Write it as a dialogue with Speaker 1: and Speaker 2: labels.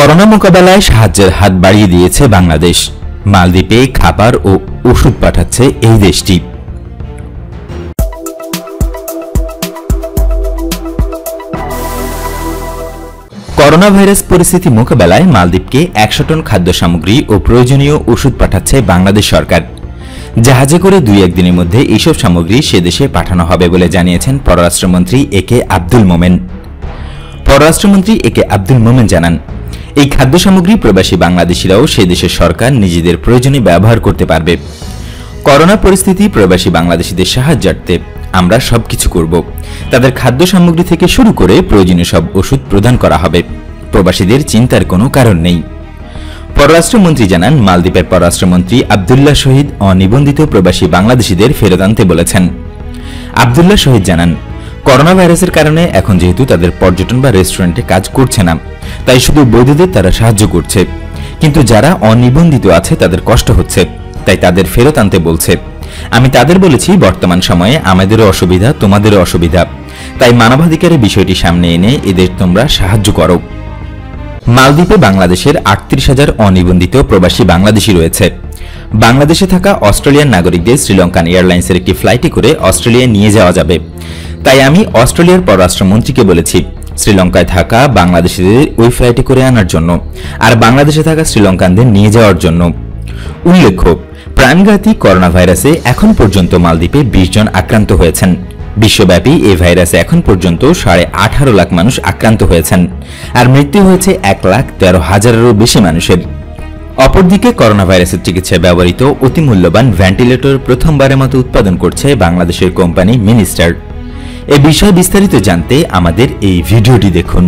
Speaker 1: Corona মোকাবেলায় সাহায্যের হাত বাড়িয়ে দিয়েছে বাংলাদেশ। মালদ্বীপে খাবার ও ওষুধ পাঠাচ্ছে এই দেশটি। করোনা ভাইরাস পরিস্থিতি মোকাবেলায় মালদ্বীপকে 100 টন খাদ্য সামগ্রী ও প্রয়োজনীয় ওষুধ পাঠাচ্ছে বাংলাদেশ সরকার। জাহাজে করে 2-1 দিনের মধ্যে এইসব সামগ্রী সে দেশে পাঠানো হবে বলে জানিয়েছেন পররাষ্ট্রমন্ত্রী একে আব্দুল মোমেন। পররাষ্ট্রমন্ত্রী একে আব্দুল মোমেন জানান, এই খাদ্য সামগ্রী প্রবাসী বাংলাদেশিরাও সে দেশের সরকার নিজেদের প্রয়োজনে ব্যবহার করতে পারবে। করোনা পরিস্থিতি প্রবাসী বাংলাদেশিদের সাহায্যার্থে আমরা সবকিছু করব। তাদের খাদ্য সামগ্রী থেকে শুরু করে প্রয়োজনীয় সব ওষুধ প্রদান করা হবে। প্রবাসীদের চিন্তার কোনো কারণ নেই। পররাষ্ট্রমন্ত্রী জানান, মালদ্বীপের পররাষ্ট্রমন্ত্রী আব্দুল্লাহ শহীদ অনিবন্ধিত প্রবাসী বাংলাদেশিদের ফেরত আনতে বলেছেন। আব্দুল্লাহ শহীদ জানান, করোনা ভাইরাসের কারণে এখন যেহেতু তাদের পর্যটন বা রেস্টুরেন্টে কাজ করছে না, তাই শুধু বৈধদের তারা সাহায্য করছে, কিন্তু যারা অনিবন্ধিত আছে তাদের কষ্ট হচ্ছে, তাই তাদের ফেরত আনতে বলছে। আমি তাদের বলেছি, বর্তমান সময়ে আমাদেরও অসুবিধা, তোমাদেরও অসুবিধা, তাই মানবাধিকারের বিষয়টি সামনে এনে এদের তোমরা সাহায্য করো। মালদ্বীপে বাংলাদেশের ৩৮,০০০ অনিবন্ধিত প্রবাসী বাংলাদেশি রয়েছে। বাংলাদেশে থাকা অস্ট্রেলিয়ান নাগরিকদের শ্রীলঙ্কান এয়ারলাইন্সের একটি ফ্লাইটে করে অস্ট্রেলিয়ায় নিয়ে যাওয়া যাবে। তাই আমি অস্ট্রেলিয়ার পররাষ্ট্রমন্ত্রীকে বলেছি শ্রীলঙ্কায় থাকা বাংলাদেশিদের ওই ফ্লাইটে করে আনার জন্য, আর বাংলাদেশে থাকা শ্রীলঙ্কানদের নিয়ে যাওয়ার জন্য। উল্লেখ্য, প্রাণঘাতী করোনা ভাইরাসে এখন পর্যন্ত মালদ্বীপে 20 জন আক্রান্ত হয়েছেন। বিশ্বব্যাপী এই ভাইরাসে এখন পর্যন্ত 18.5 লাখ মানুষ আক্রান্ত হয়েছেন, আর মৃত্যু হয়েছে 1,13,000-এরও বেশি মানুষের। অপরদিকে করোনা ভাইরাসের চিকিৎসায় ব্যবহৃত অতি মূল্যবান ভেন্টিলেটর প্রথমবারের মতো উৎপাদন করছে বাংলাদেশের কোম্পানি মিনিস্টার। এ বিষয়ে বিস্তারিত জানতে আমাদের এই ভিডিওটি দেখুন।